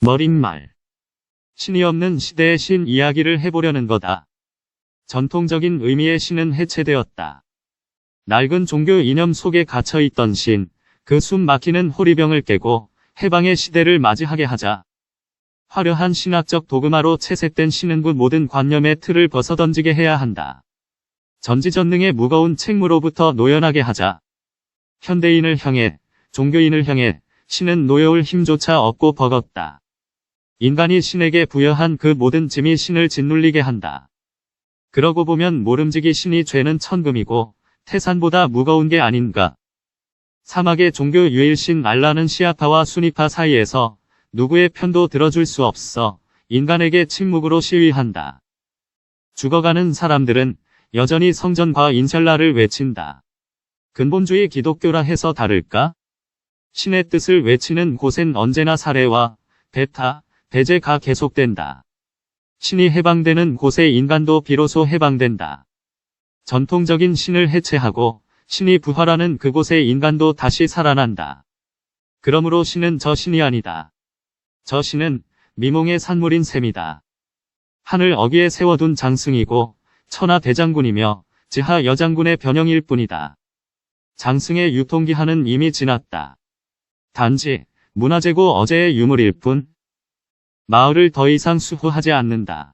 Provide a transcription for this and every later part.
머릿말. 신이 없는 시대의 신 이야기를 해보려는 거다. 전통적인 의미의 신은 해체되었다. 낡은 종교 이념 속에 갇혀있던 신, 그 숨 막히는 호리병을 깨고 해방의 시대를 맞이하게 하자. 화려한 신학적 도그마로 채색된 신은 그 모든 관념의 틀을 벗어던지게 해야 한다. 전지전능의 무거운 책무로부터 노연하게 하자. 현대인을 향해, 종교인을 향해 신은 놓여올 힘조차 없고 버겁다. 인간이 신에게 부여한 그 모든 짐이 신을 짓눌리게 한다. 그러고 보면 모름지기 신이 죄는 천금이고 태산보다 무거운 게 아닌가. 사막의 종교 유일신 알라는 시아파와 수니파 사이에서 누구의 편도 들어줄 수 없어 인간에게 침묵으로 시위한다. 죽어가는 사람들은 여전히 성전과 인샬라를 외친다. 근본주의 기독교라 해서 다를까? 신의 뜻을 외치는 곳엔 언제나 살해와 배타, 배제가 계속된다. 신이 해방되는 곳에 인간도 비로소 해방된다. 전통적인 신을 해체하고 신이 부활하는 그곳에 인간도 다시 살아난다. 그러므로 신은 저 신이 아니다. 저 신은 미몽의 산물인 셈이다. 하늘 어귀에 세워둔 장승이고 천하 대장군이며 지하 여장군의 변형일 뿐이다. 장승의 유통기한은 이미 지났다. 단지 문화재고 어제의 유물일 뿐. 마을을 더 이상 수호하지 않는다.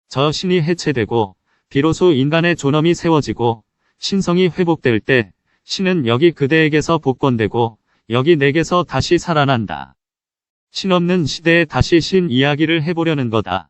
저 신이 해체되고 비로소 인간의 존엄이 세워지고 신성이 회복될 때 신은 여기 그대에게서 복권되고 여기 내게서 다시 살아난다. 신 없는 시대에 다시 신 이야기를 해보려는 거다.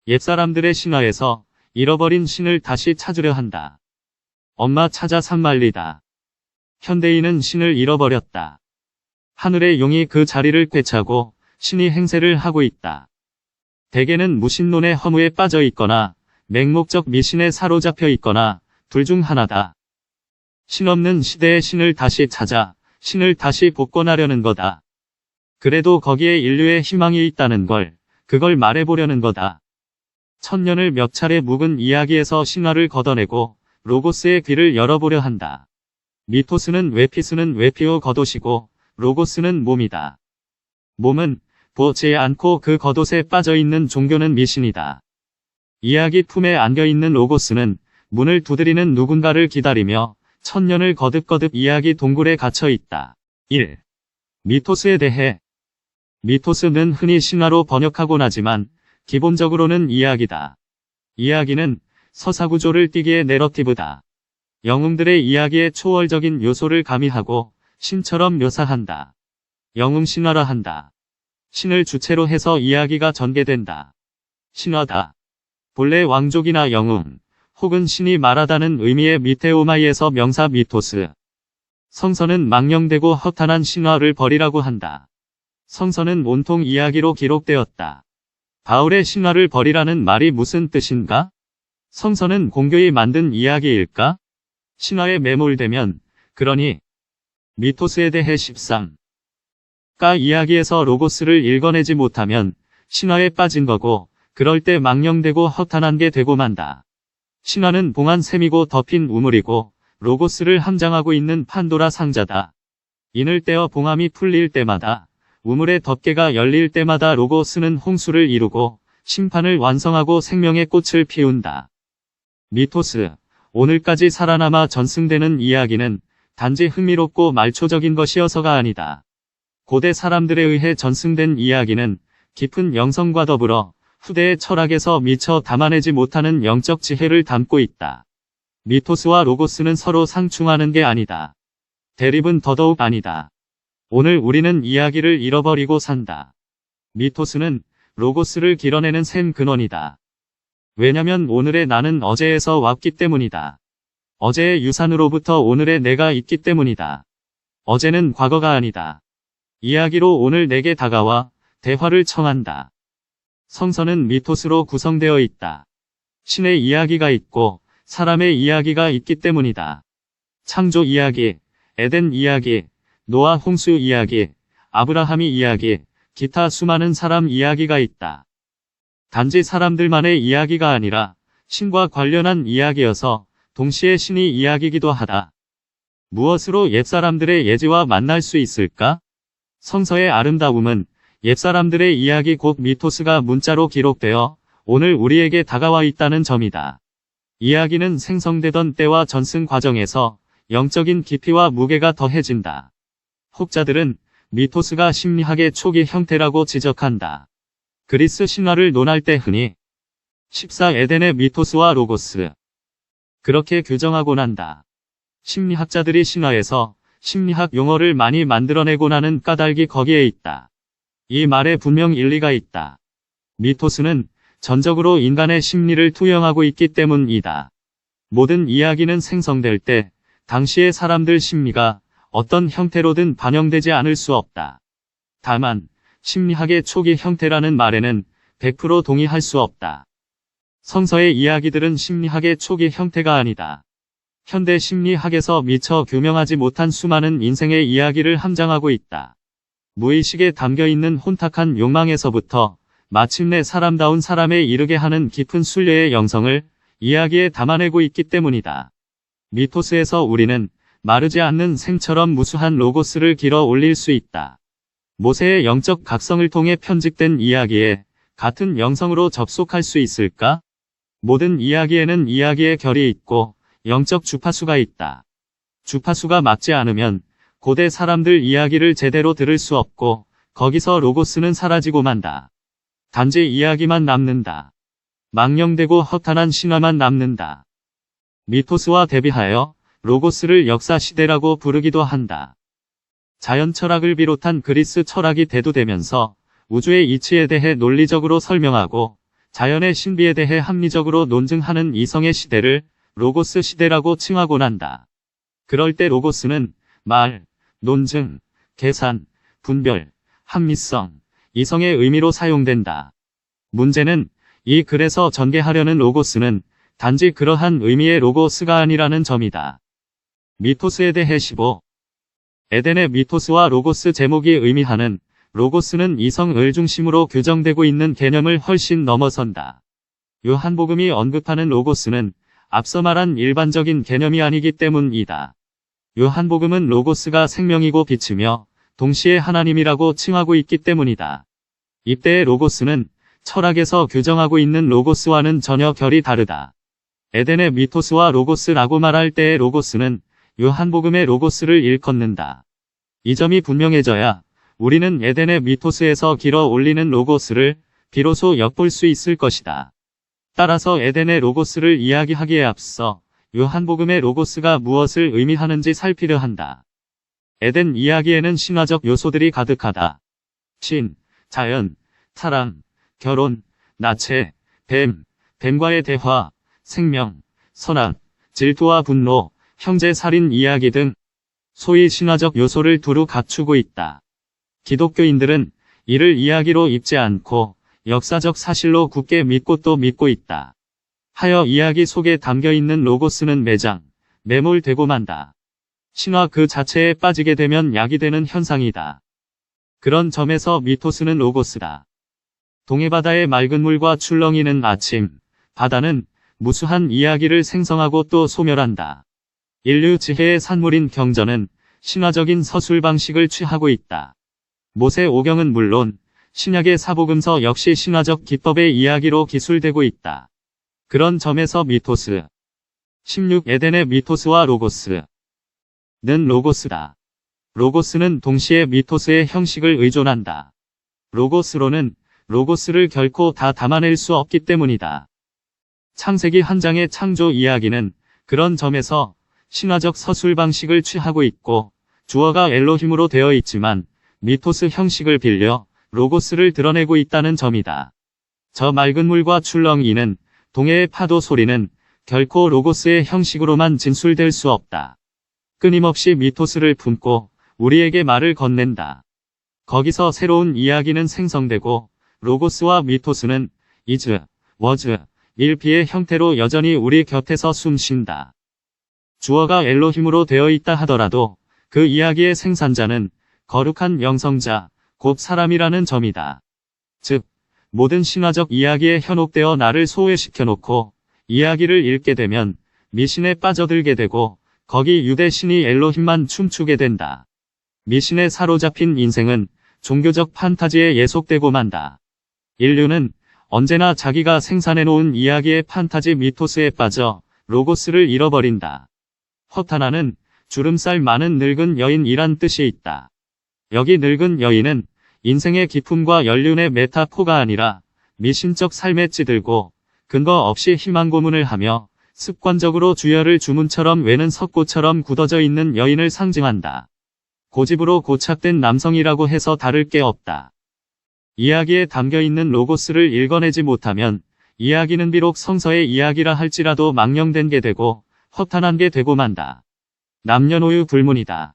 옛사람들의 신화에서 잃어버린 신을 다시 찾으려 한다. 엄마 찾아 산말리다. 현대인은 신을 잃어버렸다. 하늘의 용이 그 자리를 꿰차고 신이 행세를 하고 있다. 대개는 무신론의 허무에 빠져 있거나 맹목적 미신에 사로잡혀 있거나 둘 중 하나다. 신 없는 시대의 신을 다시 찾아 신을 다시 복권하려는 거다. 그래도 거기에 인류의 희망이 있다는 걸, 그걸 말해보려는 거다. 천년을 몇 차례 묵은 이야기에서 신화를 걷어내고 로고스의 귀를 열어보려 한다. 미토스는 외피스는 외피오 겉옷이고 로고스는 몸이다. 몸은 보지 않고 그 겉옷에 빠져있는 종교는 미신이다. 이야기 품에 안겨있는 로고스는 문을 두드리는 누군가를 기다리며 천년을 거듭거듭 이야기 동굴에 갇혀있다. 1. 미토스에 대해. 미토스는 흔히 신화로 번역하곤 하지만 기본적으로는 이야기다. 이야기는 서사구조를 띠기에 내러티브다. 영웅들의 이야기의 초월적인 요소를 가미하고 신처럼 묘사한다. 영웅신화라 한다. 신을 주체로 해서 이야기가 전개된다. 신화다. 본래 왕족이나 영웅, 혹은 신이 말하다는 의미의 미테오마이에서 명사 미토스. 성서는 망령되고 허탄한 신화를 버리라고 한다. 성서는 온통 이야기로 기록되었다. 바울의 신화를 버리라는 말이 무슨 뜻인가? 성서는 공교히 만든 이야기일까? 신화에 매몰되면, 그러니 미토스에 대해 13. 가 이야기에서 로고스를 읽어내지 못하면 신화에 빠진 거고, 그럴 때 망령되고 허탄한 게 되고 만다. 신화는 봉한 셈이고 덮인 우물이고 로고스를 함장하고 있는 판도라 상자다. 인을 떼어 봉함이 풀릴 때마다 우물의 덮개가 열릴 때마다 로고스는 홍수를 이루고 심판을 완성하고 생명의 꽃을 피운다. 미토스, 오늘까지 살아남아 전승되는 이야기는 단지 흥미롭고 말초적인 것이어서가 아니다. 고대 사람들에 의해 전승된 이야기는 깊은 영성과 더불어 후대의 철학에서 미처 담아내지 못하는 영적 지혜를 담고 있다. 미토스와 로고스는 서로 상충하는 게 아니다. 대립은 더더욱 아니다. 오늘 우리는 이야기를 잃어버리고 산다. 미토스는 로고스를 길어내는 샘 근원이다. 왜냐면 오늘의 나는 어제에서 왔기 때문이다. 어제의 유산으로부터 오늘의 내가 있기 때문이다. 어제는 과거가 아니다. 이야기로 오늘 내게 다가와 대화를 청한다. 성서는 미토스로 구성되어 있다. 신의 이야기가 있고 사람의 이야기가 있기 때문이다. 창조 이야기, 에덴 이야기, 노아 홍수 이야기, 아브라함이 이야기, 기타 수많은 사람 이야기가 있다. 단지 사람들만의 이야기가 아니라 신과 관련한 이야기여서 동시에 신이 이야기이기도 하다. 무엇으로 옛사람들의 예지와 만날 수 있을까? 성서의 아름다움은 옛사람들의 이야기 곧 미토스가 문자로 기록되어 오늘 우리에게 다가와 있다는 점이다. 이야기는 생성되던 때와 전승 과정에서 영적인 깊이와 무게가 더해진다. 혹자들은 미토스가 심리학의 초기 형태라고 지적한다. 그리스 신화를 논할 때 흔히 14 에덴의 미토스와 로고스 그렇게 규정하곤 한다. 심리학자들이 신화에서 심리학 용어를 많이 만들어내곤 하는 까닭이 거기에 있다. 이 말에 분명 일리가 있다. 미토스는 전적으로 인간의 심리를 투영하고 있기 때문이다. 모든 이야기는 생성될 때 당시의 사람들 심리가 어떤 형태로든 반영되지 않을 수 없다. 다만 심리학의 초기 형태라는 말에는 100% 동의할 수 없다. 성서의 이야기들은 심리학의 초기 형태가 아니다. 현대 심리학에서 미처 규명하지 못한 수많은 인생의 이야기를 함장하고 있다. 무의식에 담겨있는 혼탁한 욕망에서부터 마침내 사람다운 사람에 이르게 하는 깊은 순례의 영성을 이야기에 담아내고 있기 때문이다. 미토스에서 우리는 마르지 않는 생처럼 무수한 로고스를 길어 올릴 수 있다. 모세의 영적 각성을 통해 편집된 이야기에 같은 영성으로 접속할 수 있을까? 모든 이야기에는 이야기의 결이 있고 영적 주파수가 있다. 주파수가 맞지 않으면 고대 사람들 이야기를 제대로 들을 수 없고 거기서 로고스는 사라지고 만다. 단지 이야기만 남는다. 망령되고 허탄한 신화만 남는다. 미토스와 대비하여 로고스를 역사시대라고 부르기도 한다. 자연 철학을 비롯한 그리스 철학이 대두되면서 우주의 이치에 대해 논리적으로 설명하고 자연의 신비에 대해 합리적으로 논증하는 이성의 시대를 로고스 시대라고 칭하곤 한다. 그럴 때 로고스는 말, 논증, 계산, 분별, 합리성, 이성의 의미로 사용된다. 문제는 이 글에서 전개하려는 로고스는 단지 그러한 의미의 로고스가 아니라는 점이다. 미토스에 대해 15. 에덴의 미토스와 로고스 제목이 의미하는 로고스는 이성을 중심으로 규정되고 있는 개념을 훨씬 넘어선다. 요한복음이 언급하는 로고스는 앞서 말한 일반적인 개념이 아니기 때문이다. 요한복음은 로고스가 생명이고 빛이며 동시에 하나님이라고 칭하고 있기 때문이다. 이때의 로고스는 철학에서 규정하고 있는 로고스와는 전혀 결이 다르다. 에덴의 미토스와 로고스라고 말할 때의 로고스는 요한복음의 로고스를 일컫는다. 이 점이 분명해져야 우리는 에덴의 미토스에서 길어 올리는 로고스를 비로소 엿볼 수 있을 것이다. 따라서 에덴의 로고스를 이야기하기에 앞서 요한복음의 로고스가 무엇을 의미하는지 살피려 한다. 에덴 이야기에는 신화적 요소들이 가득하다. 신, 자연, 사랑, 결혼, 나체, 뱀, 뱀과의 대화, 생명, 선악, 질투와 분노, 형제 살인 이야기 등 소위 신화적 요소를 두루 갖추고 있다. 기독교인들은 이를 이야기로 입지 않고 역사적 사실로 굳게 믿고 또 믿고 있다. 하여 이야기 속에 담겨있는 로고스는 매장, 매몰되고 만다. 신화 그 자체에 빠지게 되면 약이 되는 현상이다. 그런 점에서 미토스는 로고스다. 동해바다의 맑은 물과 출렁이는 아침, 바다는 무수한 이야기를 생성하고 또 소멸한다. 인류 지혜의 산물인 경전은 신화적인 서술 방식을 취하고 있다. 모세 오경은 물론 신약의 사복음서 역시 신화적 기법의 이야기로 기술되고 있다. 그런 점에서 미토스 16 에덴의 미토스와 로고스는 로고스다. 로고스는 동시에 미토스의 형식을 의존한다. 로고스로는 로고스를 결코 다 담아낼 수 없기 때문이다. 창세기 한 장의 창조 이야기는 그런 점에서 신화적 서술 방식을 취하고 있고 주어가 엘로힘으로 되어 있지만 미토스 형식을 빌려 로고스를 드러내고 있다는 점이다. 저 맑은 물과 출렁이는 동해의 파도 소리는 결코 로고스의 형식으로만 진술될 수 없다. 끊임없이 미토스를 품고 우리에게 말을 건넨다. 거기서 새로운 이야기는 생성되고 로고스와 미토스는 is, was, will be의 형태로 여전히 우리 곁에서 숨쉰다. 주어가 엘로힘으로 되어 있다 하더라도 그 이야기의 생산자는 거룩한 영성자, 곧 사람이라는 점이다. 즉, 모든 신화적 이야기에 현혹되어 나를 소외시켜놓고 이야기를 읽게 되면 미신에 빠져들게 되고 거기 유대 신이 엘로힘만 춤추게 된다. 미신에 사로잡힌 인생은 종교적 판타지에 예속되고 만다. 인류는 언제나 자기가 생산해놓은 이야기의 판타지 미토스에 빠져 로고스를 잃어버린다. 허타나는 주름살 많은 늙은 여인이란 뜻이 있다. 여기 늙은 여인은 인생의 기품과 연륜의 메타포가 아니라 미신적 삶에 찌들고 근거 없이 희망 고문을 하며 습관적으로 주열을 주문처럼 외는 석고처럼 굳어져 있는 여인을 상징한다. 고집으로 고착된 남성이라고 해서 다를 게 없다. 이야기에 담겨있는 로고스를 읽어내지 못하면 이야기는 비록 성서의 이야기라 할지라도 망령된 게 되고 허탄한 게 되고 만다. 남녀노유 불문이다.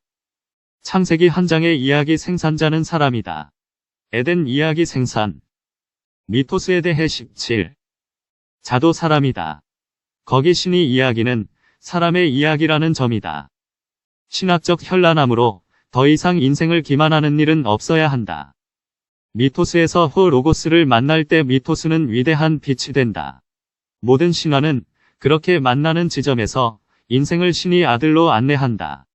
창세기 한 장의 이야기 생산자는 사람이다. 에덴 이야기 생산. 미토스에 대해 17. 자도 사람이다. 거기 신이 이야기는 사람의 이야기라는 점이다. 신학적 현란함으로 더 이상 인생을 기만하는 일은 없어야 한다. 미토스에서 호 로고스를 만날 때 미토스는 위대한 빛이 된다. 모든 신화는 그렇게 만나는 지점에서 인생을 신이 아들로 안내한다.